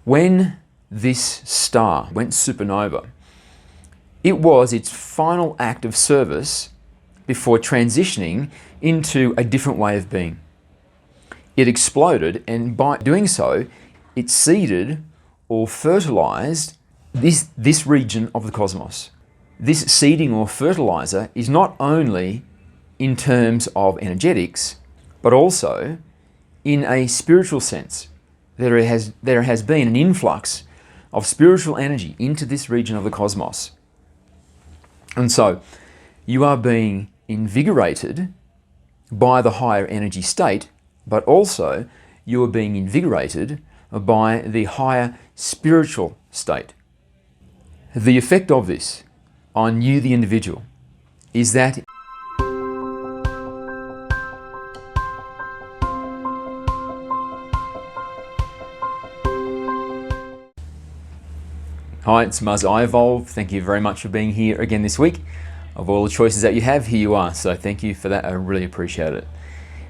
When this star went supernova, it was its final act of service before transitioning into a different way of being. It exploded, and by doing so, it seeded or fertilized this region of the cosmos. This seeding or fertilizer is not only in terms of energetics, but also in a spiritual sense. There has been an influx of spiritual energy into this region of the cosmos. And so you are being invigorated by the higher energy state, but also you are being invigorated by the higher spiritual state. The effect of this on you, the individual, is that Hi, it's Muzz iEvolv. Thank you very much for being here again this week. Of all the choices that you have, here you are. So thank you for that. I really appreciate it.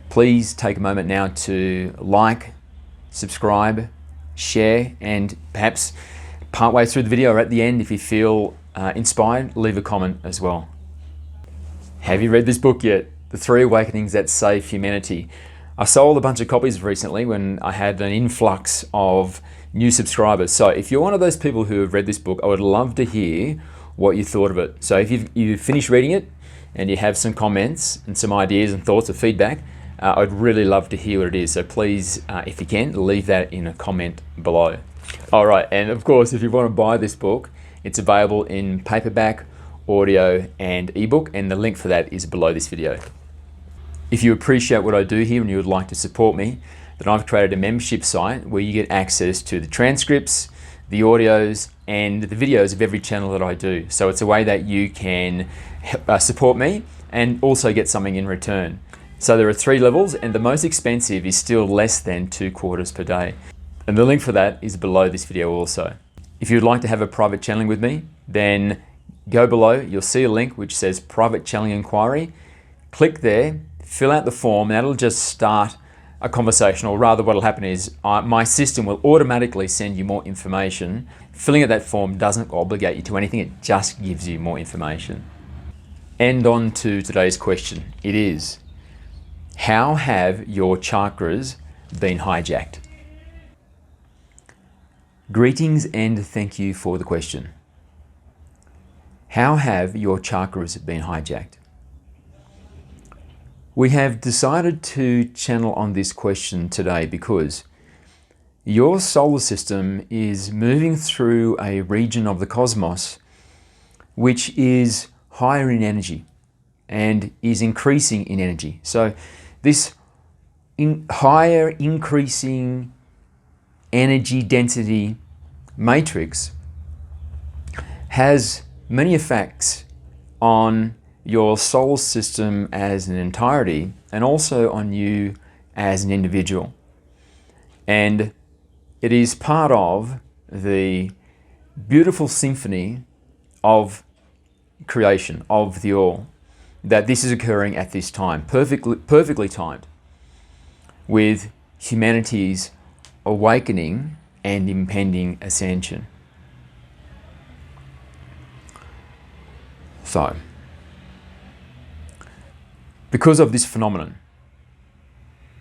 Please take a moment now to like, subscribe, share, and perhaps partway through the video or at the end, if you feel inspired, leave a comment as well. Have you read this book yet? The 3 Awakenings That Save Humanity. I sold a bunch of copies recently when I had an influx of new subscribers. So if you're one of those people who have read this book, I would love to hear what you thought of it. So if you've finished reading it and you have some comments and some ideas and thoughts or feedback, I'd really love to hear what it is. So please, if you can, leave that in a comment below. All right, and of course, if you want to buy this book, it's available in paperback, audio, and ebook, and the link for that is below this video. If you appreciate what I do here and you would like to support me, then I've created a membership site where you get access to the transcripts, the audios, and the videos of every channel that I do. So it's a way that you can support me and also get something in return. So there are 3 levels, and the most expensive is still less than 2 quarters per day. And the link for that is below this video also. If you'd like to have a private channeling with me, then go below, you'll see a link which says Private Channeling Inquiry. Click there, fill out the form, and that'll just start a conversation, or rather what will happen is my system will automatically send you more information. Filling out that form doesn't obligate you to anything, it just gives you more information. And on to today's question. It is, how have your chakras been hijacked? Greetings and thank you for the question. How have your chakras been hijacked? We have decided to channel on this question today because your solar system is moving through a region of the cosmos which is higher in energy and is increasing in energy. So this higher increasing energy density matrix has many effects on your solar system as an entirety and also on you as an individual. And it is part of the beautiful symphony of creation, of the all, that this is occurring at this time, perfectly timed, with humanity's awakening and impending ascension. So, because of this phenomenon,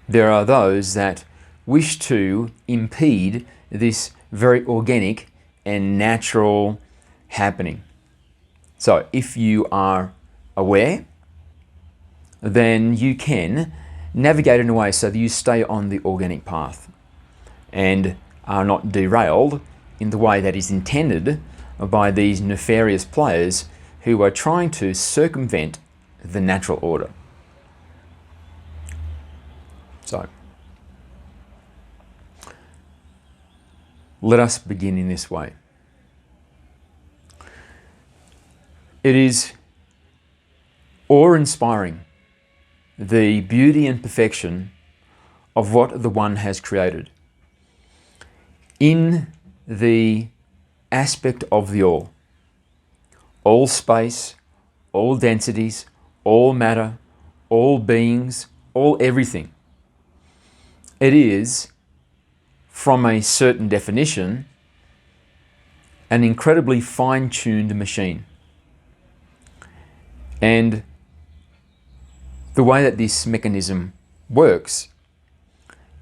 there are those that wish to impede this very organic and natural happening. So if you are aware, then you can navigate in a way so that you stay on the organic path and are not derailed in the way that is intended by these nefarious players who are trying to circumvent the natural order. So, let us begin in this way. It is awe-inspiring, the beauty and perfection of what the One has created in the aspect of the all space, all densities, all matter, all beings, all everything. It is from a certain definition, an incredibly fine-tuned machine. And the way that this mechanism works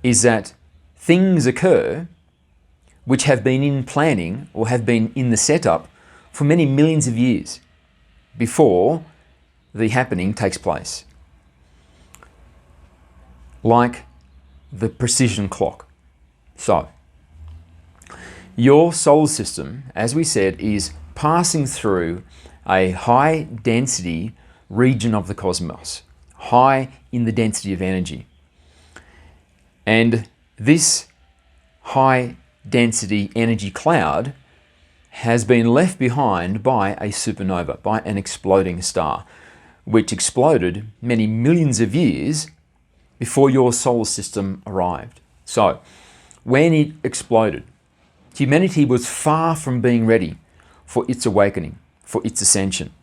is that things occur which have been in planning or have been in the setup for many millions of years before the happening takes place. Like the precision clock. So, your solar system, as we said, is passing through a high density region of the cosmos, high in the density of energy. And this high density energy cloud has been left behind by a supernova, by an exploding star, which exploded many millions of years before your solar system arrived. So, when it exploded, humanity was far from being ready for its awakening, for its ascension.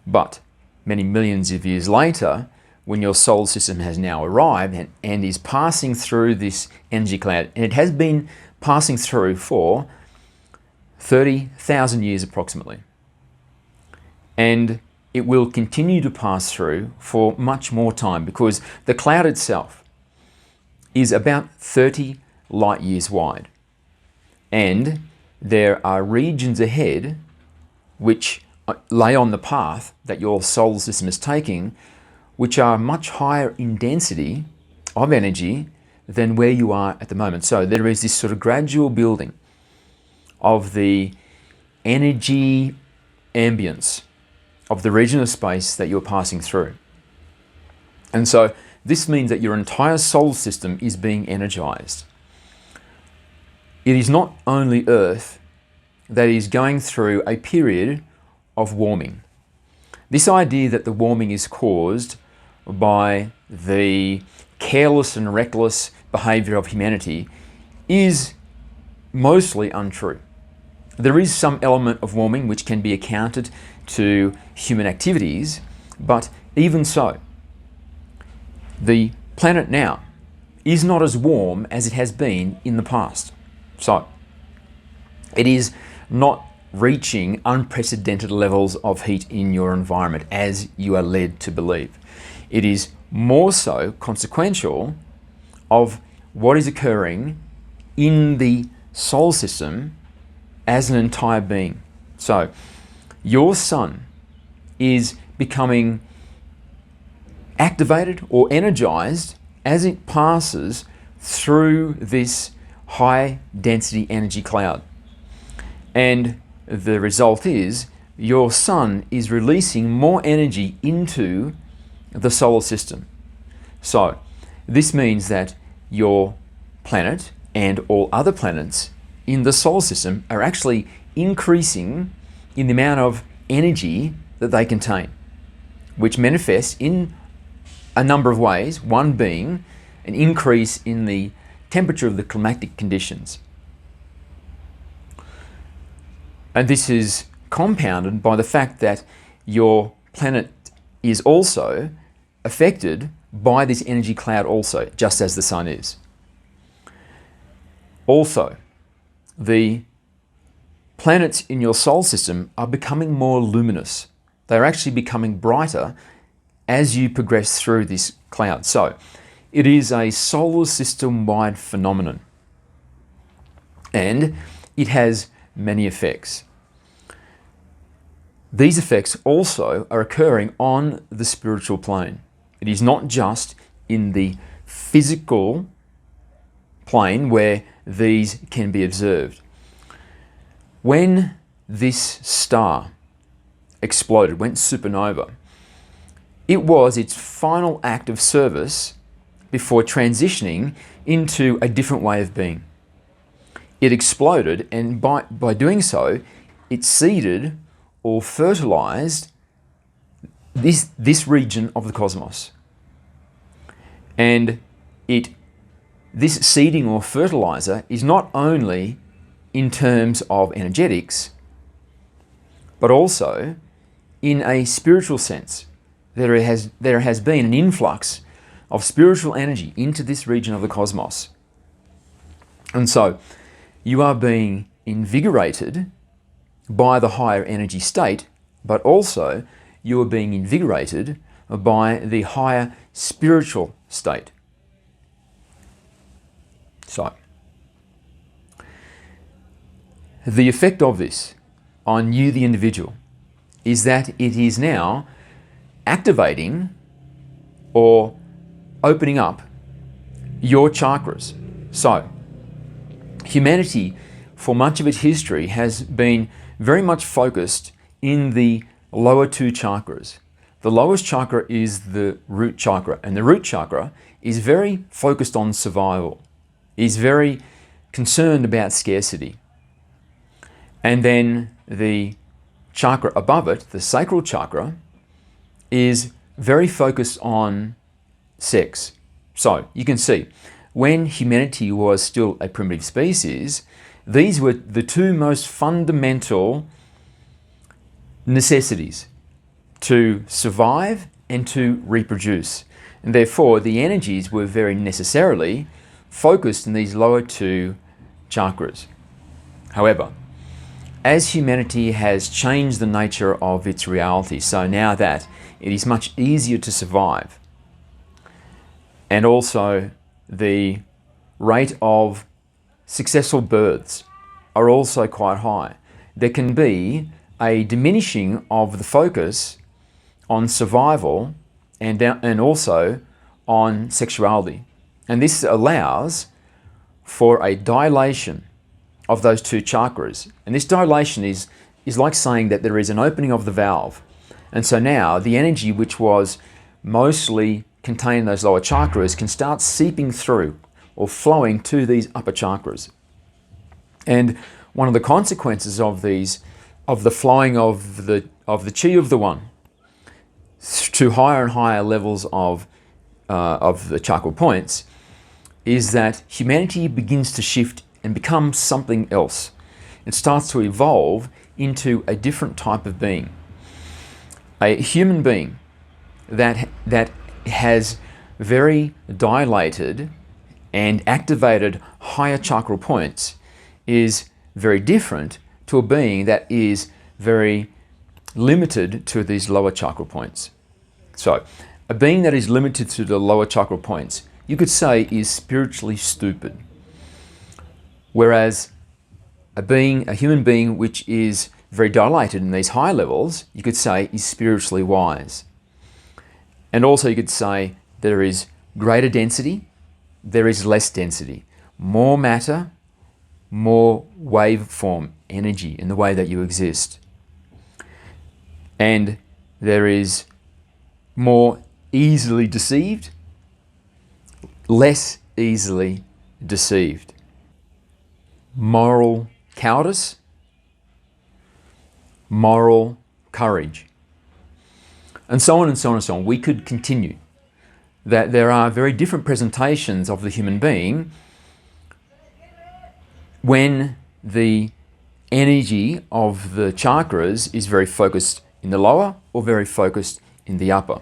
But many millions of years later, when your solar system has now arrived and is passing through this energy cloud, and it has been passing through for 30,000 years approximately. And it will continue to pass through for much more time because the cloud itself is about 30 light years wide. And there are regions ahead which lay on the path that your solar system is taking, which are much higher in density of energy than where you are at the moment. So there is this sort of gradual building of the energy ambience of the region of space that you're passing through. And so this means that your entire solar system is being energized. It is not only Earth that is going through a period of warming. This idea that the warming is caused by the careless and reckless behavior of humanity is mostly untrue. There is some element of warming which can be accounted to human activities, but even so, the planet now is not as warm as it has been in the past. So, it is not reaching unprecedented levels of heat in your environment as you are led to believe. It is more so consequential of what is occurring in the solar system as an entire being. So, your sun is becoming activated or energized as it passes through this high density energy cloud. And the result is your sun is releasing more energy into the solar system. So this means that your planet and all other planets in the solar system are actually increasing in the amount of energy that they contain, which manifests in a number of ways, one being an increase in the temperature of the climatic conditions. And this is compounded by the fact that your planet is also affected by this energy cloud also, just as the sun is. Also, the planets in your solar system are becoming more luminous. They're actually becoming brighter as you progress through this cloud. So, it is a solar system-wide phenomenon. And it has many effects. These effects also are occurring on the spiritual plane. It is not just in the physical plane where these can be observed. When this star exploded, went supernova, it was its final act of service before transitioning into a different way of being. It exploded, and by doing so, it seeded or fertilized this region of the cosmos. And this seeding or fertilizer is not only in terms of energetics, but also in a spiritual sense. There has been an influx of spiritual energy into this region of the cosmos. And so you are being invigorated by the higher energy state, but also you are being invigorated by the higher spiritual state. So, the effect of this on you, the individual, is that it is now activating or opening up your chakras. So, humanity, for much of its history, has been very much focused in the lower two chakras. The lowest chakra is the root chakra, and the root chakra is very focused on survival, is very concerned about scarcity. And then the chakra above it, the sacral chakra, is very focused on sex. So you can see, when humanity was still a primitive species, these were the two most fundamental necessities: to survive and to reproduce. And therefore, the energies were very necessarily focused in these lower two chakras. However, as humanity has changed the nature of its reality, so now that it is much easier to survive, and also the rate of successful births are also quite high, there can be a diminishing of the focus on survival and also on sexuality. And this allows for a dilation of those two chakras. And this dilation is like saying that there is an opening of the valve. And so now the energy which was mostly contained in those lower chakras can start seeping through or flowing to these upper chakras. And one of the consequences of these, of the flowing of the chi of the one to higher and higher levels of the chakra points, is that humanity begins to shift and become something else. It starts to evolve into a different type of being. A human being that has very dilated and activated higher chakra points is very different to a being that is very limited to these lower chakra points. So, a being that is limited to the lower chakra points, you could say, is spiritually stupid. Whereas a human being which is very dilated in these high levels, you could say, is spiritually wise. And also you could say there is greater density, there is less density. More matter, more waveform energy in the way that you exist. And there is more easily deceived, less easily deceived. Moral cowardice, moral courage, and so on and so on and so on. We could continue. That there are very different presentations of the human being when the energy of the chakras is very focused in the lower or very focused in the upper.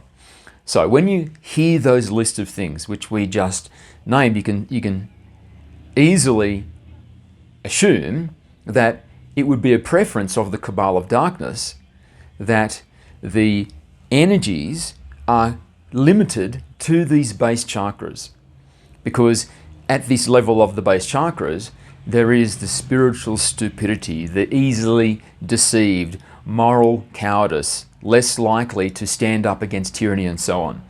So when you hear those list of things which we just named, you can easily assume that it would be a preference of the cabal of darkness that the energies are limited to these base chakras, because at this level of the base chakras there is the spiritual stupidity, the easily deceived, moral cowardice, less likely to stand up against tyranny and so on.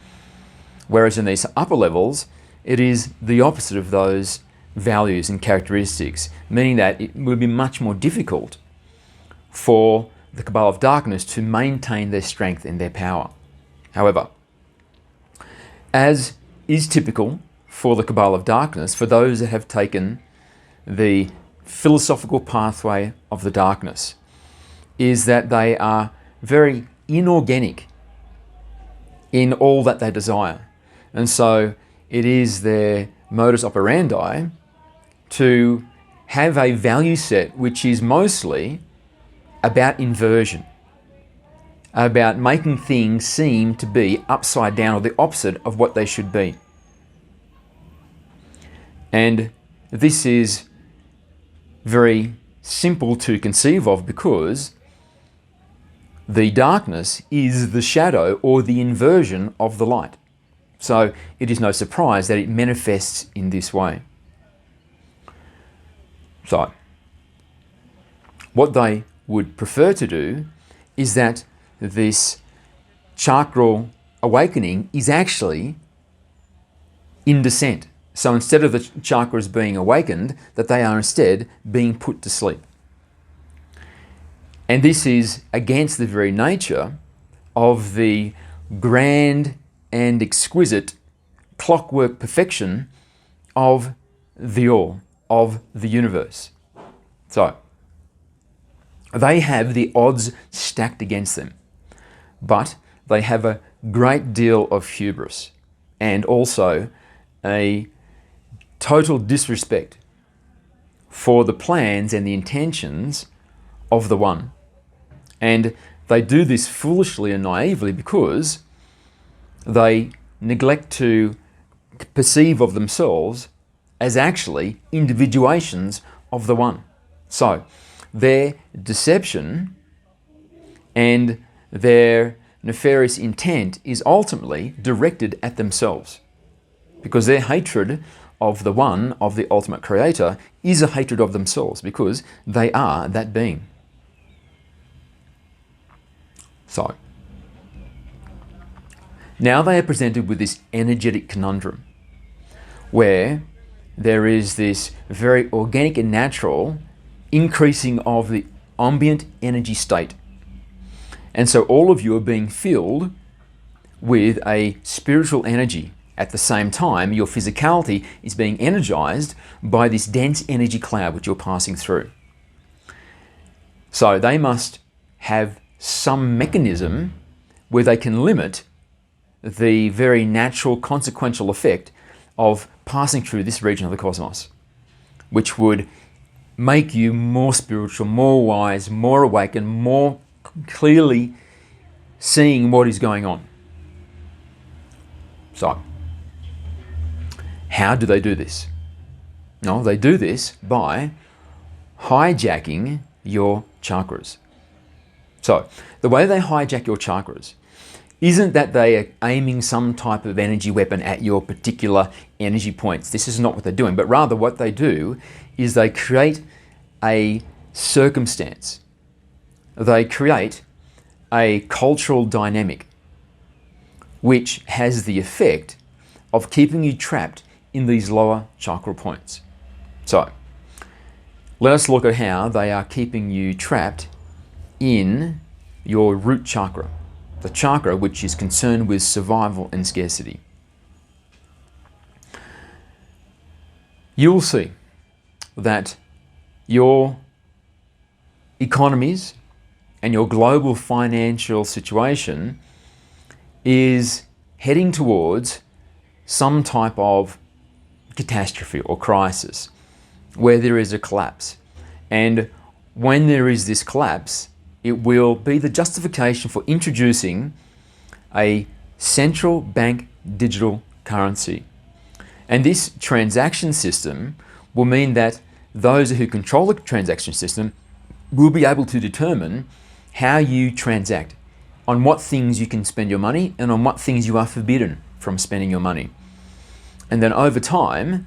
Whereas in these upper levels it is the opposite of those values and characteristics, meaning that it will be much more difficult for the cabal of darkness to maintain their strength and their power. However, as is typical for the cabal of darkness, for those that have taken the philosophical pathway of the darkness, is that they are very inorganic in all that they desire. And so it is their modus operandi to have a value set which is mostly about inversion, about making things seem to be upside down or the opposite of what they should be. And this is very simple to conceive of, because the darkness is the shadow or the inversion of the light. So it is no surprise that it manifests in this way. So what they would prefer to do is that this chakral awakening is actually in descent. So instead of the chakras being awakened, that they are instead being put to sleep. And this is against the very nature of the grand and exquisite clockwork perfection of the all, of the universe. So they have the odds stacked against them, but they have a great deal of hubris and also a total disrespect for the plans and the intentions of the One. And they do this foolishly and naively because they neglect to perceive of themselves as actually individuations of the One. So their deception and their nefarious intent is ultimately directed at themselves, because their hatred of the One, of the ultimate creator, is a hatred of themselves, because they are that being. So now they are presented with this energetic conundrum where there is this very organic and natural increasing of the ambient energy state. And so all of you are being filled with a spiritual energy. At the same time, your physicality is being energized by this dense energy cloud which you're passing through. So they must have some mechanism where they can limit the very natural consequential effect of passing through this region of the cosmos, which would make you more spiritual, more wise, more awakened, more clearly seeing what is going on. So, how do they do this? No, they do this by hijacking your chakras. So, the way they hijack your chakras isn't that they are aiming some type of energy weapon at your particular energy points. This is not what they're doing, but rather what they do is they create a circumstance. They create a cultural dynamic which has the effect of keeping you trapped in these lower chakra points. So, let us look at how they are keeping you trapped in your root chakra, the chakra which is concerned with survival and scarcity. You'll see that your economies and your global financial situation is heading towards some type of catastrophe or crisis where there is a collapse. And when there is this collapse, it will be the justification for introducing a central bank digital currency. And this transaction system will mean that those who control the transaction system will be able to determine how you transact, on what things you can spend your money and on what things you are forbidden from spending your money. And then over time,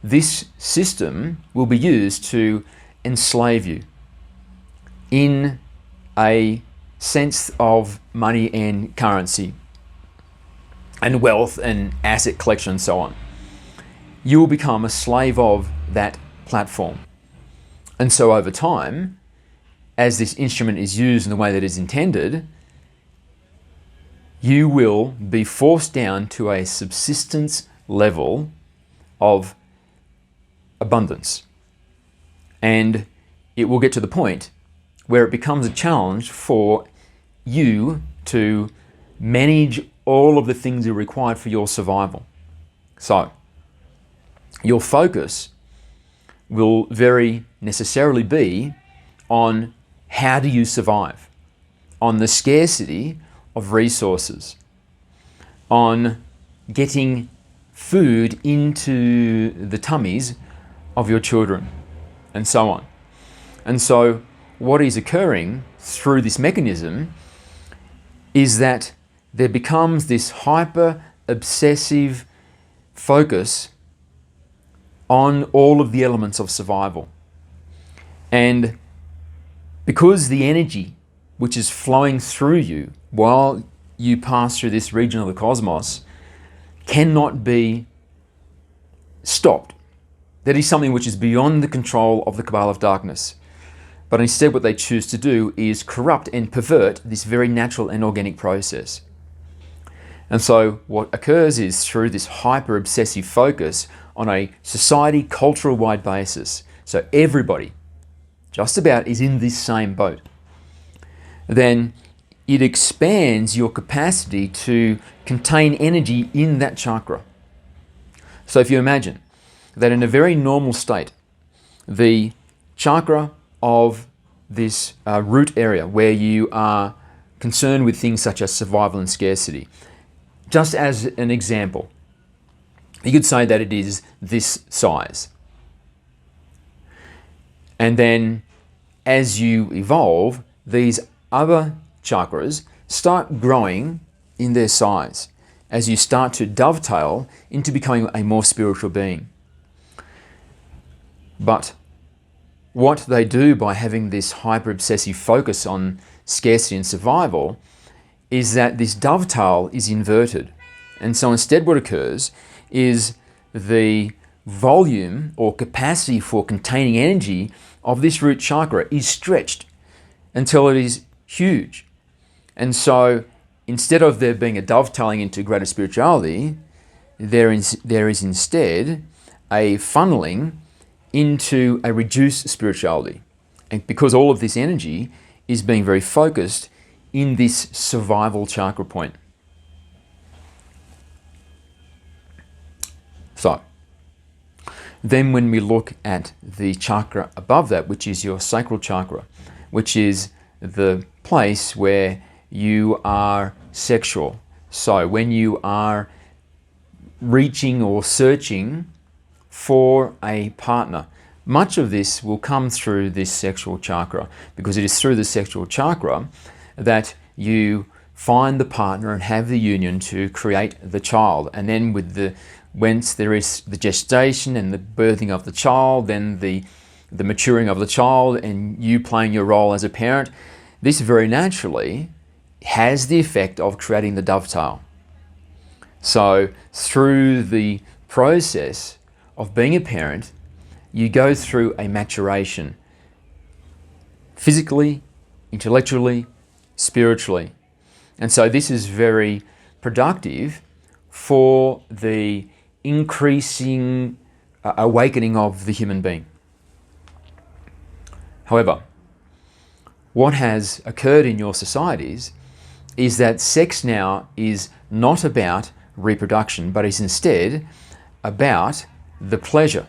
this system will be used to enslave you in a sense of money and currency and wealth and asset collection and so on. You will become a slave of that platform. And so over time, as this instrument is used in the way that it is intended, you will be forced down to a subsistence level of abundance. And it will get to the point where it becomes a challenge for you to manage all of the things that are required for your survival. So, your focus will very necessarily be on how do you survive, on the scarcity of resources, on getting food into the tummies of your children, and so on. And so what is occurring through this mechanism is that there becomes this hyper obsessive focus on all of the elements of survival. And because the energy which is flowing through you while you pass through this region of the cosmos cannot be stopped. That is something which is beyond the control of the cabal of darkness. But instead what they choose to do is corrupt and pervert this very natural and organic process. And so what occurs is through this hyper obsessive focus on a society cultural wide basis, so everybody just about is in this same boat, then it expands your capacity to contain energy in that chakra. So if you imagine that in a very normal state, the chakra of this root area where you are concerned with things such as survival and scarcity, just as an example, you could say that it is this size. And then as you evolve, these other chakras start growing in their size as you start to dovetail into becoming a more spiritual being. But what they do by having this hyper-obsessive focus on scarcity and survival is that this dovetail is inverted. And so instead what occurs is the volume or capacity for containing energy of this root chakra is stretched until it is huge. And so instead of there being a dovetailing into greater spirituality, there is instead a funneling into a reduced spirituality. And because all of this energy is being very focused in this survival chakra point. So, then when we look at the chakra above that, which is your sacral chakra, which is the place where you are sexual. So when you are reaching or searching for a partner, much of this will come through this sexual chakra, because it is through the sexual chakra that you find the partner and have the union to create the child. And then whence there is the gestation and the birthing of the child, then the maturing of the child and you playing your role as a parent, this very naturally has the effect of creating the dovetail. So through the process of being a parent, you go through a maturation, physically, intellectually, spiritually. And so this is very productive for the increasing awakening of the human being. However, what has occurred in your societies is that sex now is not about reproduction, but is instead about the pleasure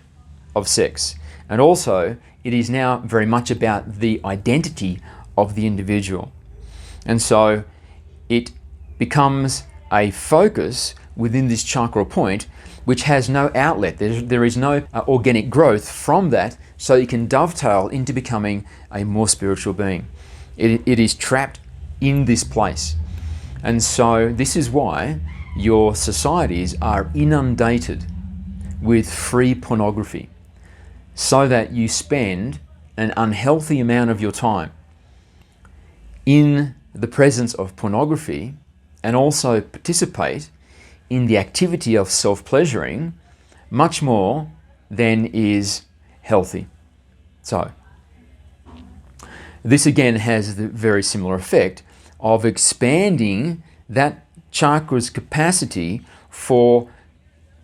of sex. And also, it is now very much about the identity of the individual. And so it becomes a focus within this chakra point which has no outlet. There is no organic growth from that, so you can dovetail into becoming a more spiritual being. It is trapped in this place. And so this is why your societies are inundated with free pornography, so that you spend an unhealthy amount of your time in the presence of pornography and also participate in the activity of self-pleasuring much more than is healthy. So, this again has the very similar effect of expanding that chakra's capacity for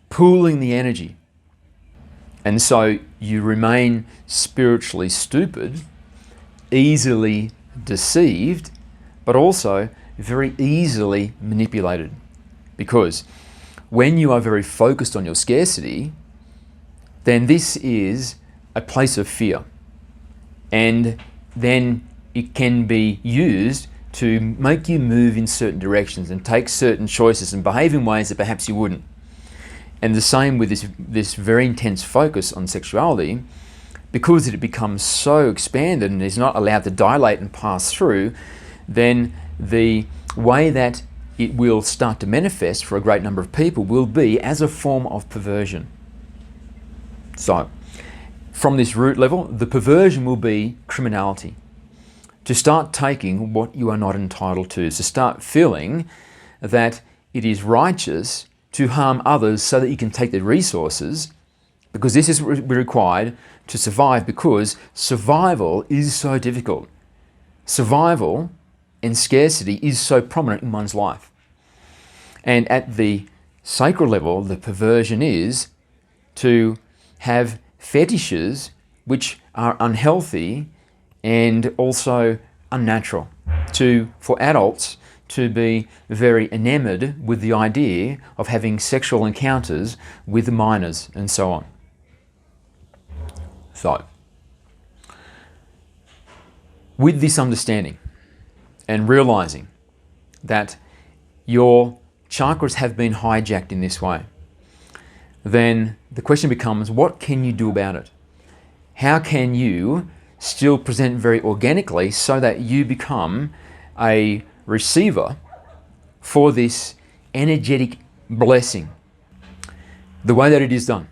pooling the energy. And so you remain spiritually stupid, easily deceived, but also very easily manipulated. Because when you are very focused on your scarcity, then this is a place of fear. And then it can be used to make you move in certain directions and take certain choices and behave in ways that perhaps you wouldn't. And the same with this very intense focus on sexuality because it becomes so expanded and is not allowed to dilate and pass through, then the way that it will start to manifest for a great number of people will be as a form of perversion. So, from this root level, the perversion will be criminality. To start taking what you are not entitled to start feeling that it is righteous to harm others so that you can take their resources, because this is required to survive, because survival is so difficult. Survival and scarcity is so prominent in one's life. And at the sacral level, the perversion is to have fetishes which are unhealthy and also unnatural. For adults to be very enamored with the idea of having sexual encounters with minors and so on. So, with this understanding and realizing that your chakras have been hijacked in this way, then the question becomes, what can you do about it? How can you still present very organically so that you become a receiver for this energetic blessing? The way that it is done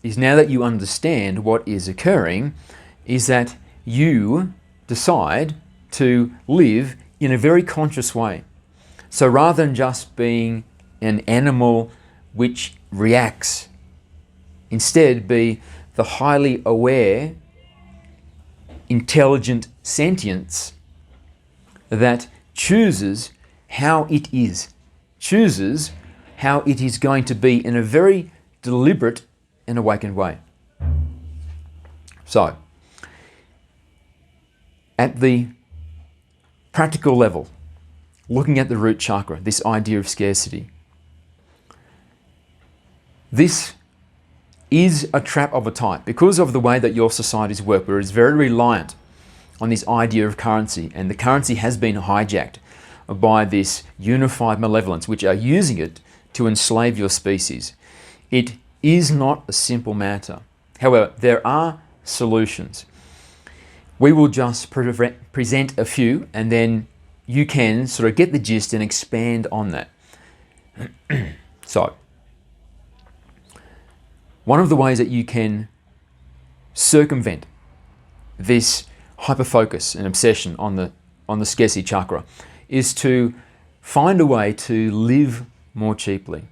is, now that you understand what is occurring, is that you decide to live in a very conscious way. So rather than just being an animal which reacts, instead be the highly aware, intelligent sentience that chooses how it is, chooses how it is going to be in a very deliberate and awakened way. So, at the practical level, looking at the root chakra, this idea of scarcity, this is a trap of a type because of the way that your societies work, where it's very reliant on this idea of currency, and the currency has been hijacked by this unified malevolence, which are using it to enslave your species. It is not a simple matter. However, there are solutions. We will just present a few, and then you can sort of get the gist and expand on that. So, one of the ways that you can circumvent this hyperfocus and obsession on the scarcity chakra is to find a way to live more cheaply.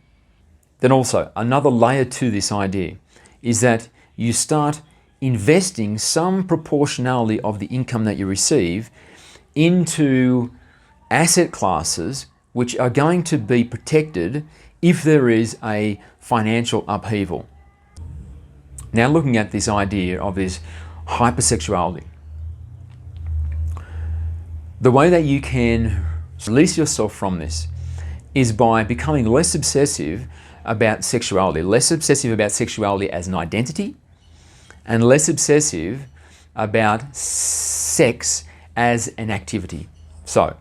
Then also, another layer to this idea is that you start investing some proportionality of the income that you receive into asset classes which are going to be protected if there is a financial upheaval. Now, looking at this idea of this hypersexuality, the way that you can release yourself from this is by becoming less obsessive about sexuality, less obsessive about sexuality as an identity, and less obsessive about sex as an activity. So,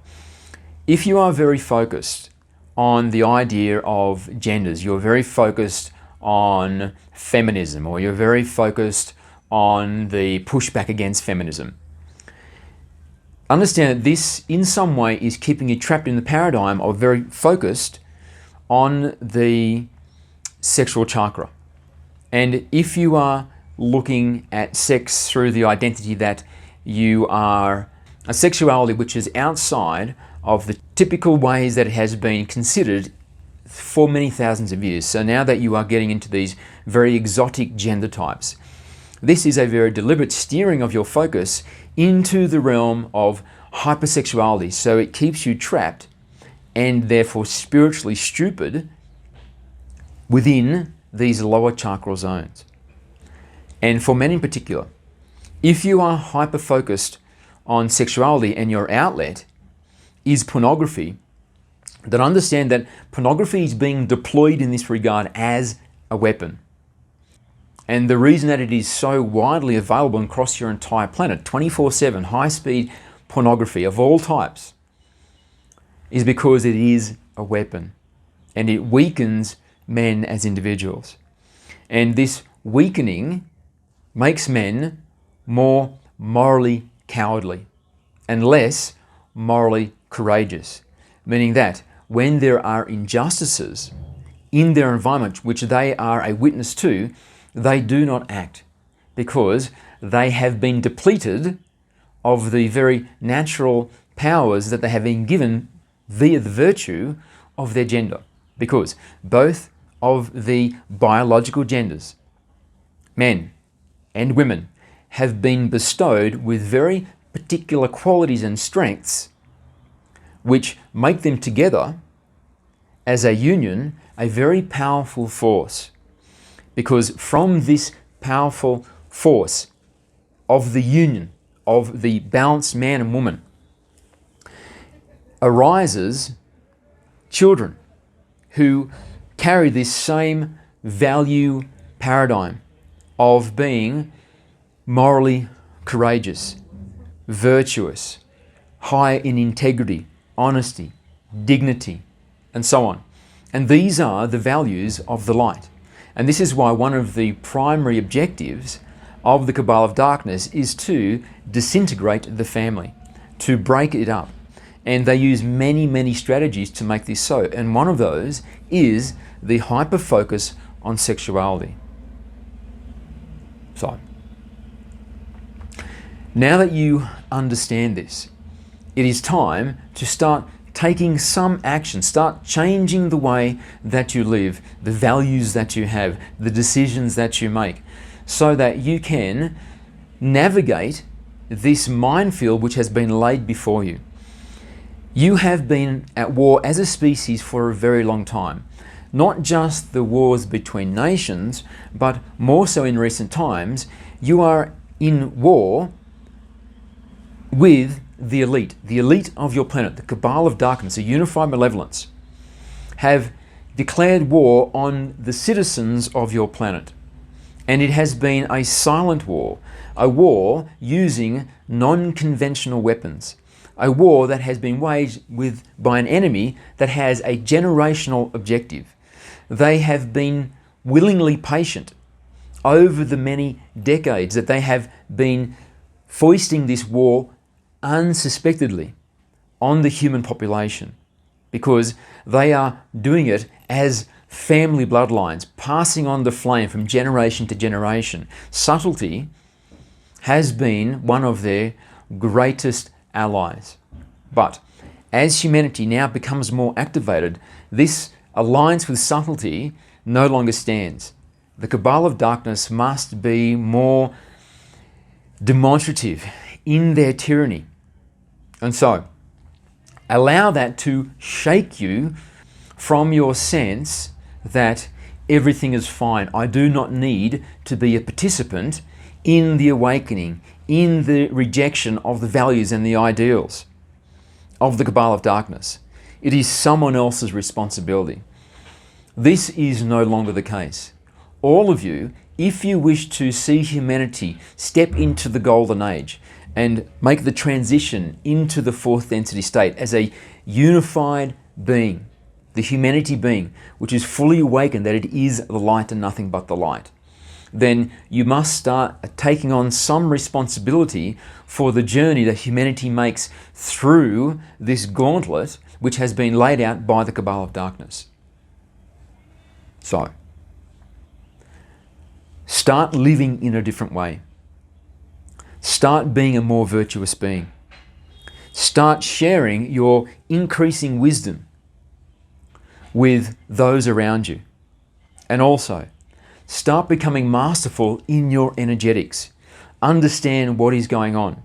if you are very focused on the idea of genders, you're very focused on feminism, or you're very focused on the pushback against feminism, understand that this in some way is keeping you trapped in the paradigm of very focused on the sexual chakra. And if you are looking at sex through the identity that you are a sexuality which is outside of the typical ways that it has been considered for many thousands of years. So now that you are getting into these very exotic gender types, this is a very deliberate steering of your focus into the realm of hypersexuality. So it keeps you trapped and therefore spiritually stupid within these lower chakra zones. And for men in particular, if you are hyper-focused on sexuality and your outlet is pornography, then understand that pornography is being deployed in this regard as a weapon. And the reason that it is so widely available across your entire planet, 24/7, high-speed pornography of all types, is because it is a weapon and it weakens men as individuals. And this weakening makes men more morally cowardly and less morally courageous, meaning that when there are injustices in their environment which they are a witness to, they do not act because they have been depleted of the very natural powers that they have been given via the virtue of their gender. Because both of the biological genders, men and women, have been bestowed with very particular qualities and strengths which make them together as a union a very powerful force. Because from this powerful force of the union of the balanced man and woman arises children who carry this same value paradigm of being morally courageous, virtuous, high in integrity, honesty, dignity, and so on. And these are the values of the light. And this is why one of the primary objectives of the cabal of darkness is to disintegrate the family, to break it up. And they use many, many strategies to make this so. And one of those is the hyper-focus on sexuality. So, now that you understand this, it is time to start taking some action, start changing the way that you live, the values that you have, the decisions that you make, so that you can navigate this minefield which has been laid before you. You have been at war as a species for a very long time. Not just the wars between nations, but more so in recent times, you are in war with the elite of your planet, the cabal of darkness, a unified malevolence, have declared war on the citizens of your planet. And it has been a silent war, a war using non-conventional weapons, a war that has been waged by an enemy that has a generational objective. They have been willingly patient over the many decades that they have been foisting this war unsuspectedly on the human population, because they are doing it as family bloodlines, passing on the flame from generation to generation. Subtlety has been one of their greatest allies. But as humanity now becomes more activated, this alliance with subtlety no longer stands. The cabal of darkness must be more demonstrative in their tyranny. And so, allow that to shake you from your sense that everything is fine. I do not need to be a participant in the awakening, in the rejection of the values and the ideals of the cabal of darkness. It is someone else's responsibility. This is no longer the case. All of you, if you wish to see humanity step into the golden age and make the transition into the fourth density state as a unified being, the humanity being, which is fully awakened that it is the light and nothing but the light, then you must start taking on some responsibility for the journey that humanity makes through this gauntlet which has been laid out by the cabal of darkness. So, start living in a different way. Start being a more virtuous being. Start sharing your increasing wisdom with those around you. And also, start becoming masterful in your energetics. Understand what is going on.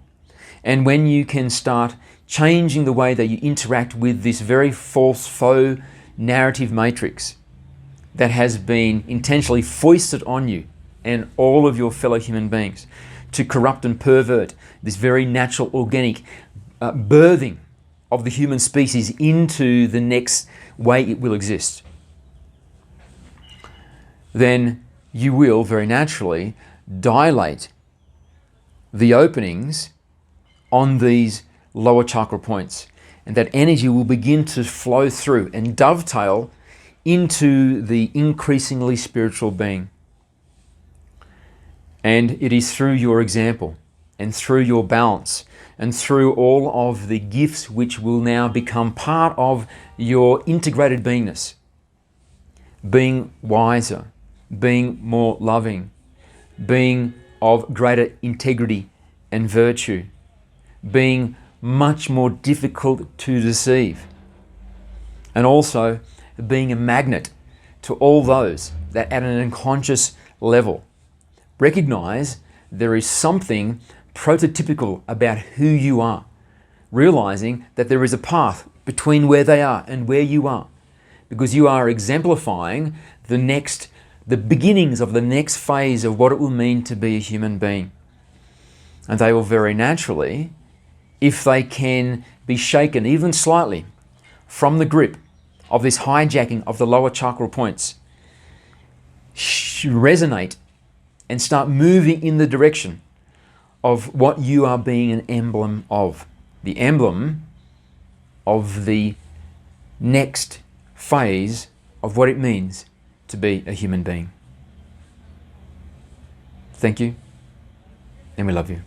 And when you can start changing the way that you interact with this very false, faux narrative matrix that has been intentionally foisted on you and all of your fellow human beings to corrupt and pervert this very natural, organic birthing of the human species into the next way it will exist, then you will very naturally dilate the openings on these lower chakra points, and that energy will begin to flow through and dovetail into the increasingly spiritual being. And it is through your example and through your balance and through all of the gifts which will now become part of your integrated beingness. Being wiser, being more loving, being of greater integrity and virtue, being much more difficult to deceive, and also being a magnet to all those that at an unconscious level recognize there is something prototypical about who you are, realizing that there is a path between where they are and where you are, because you are exemplifying the beginnings of the next phase of what it will mean to be a human being. And they will very naturally, if they can be shaken even slightly from the grip of this hijacking of the lower chakra points, resonate and start moving in the direction of what you are being an emblem of. The emblem of the next phase of what it means to be a human being. Thank you, and we love you.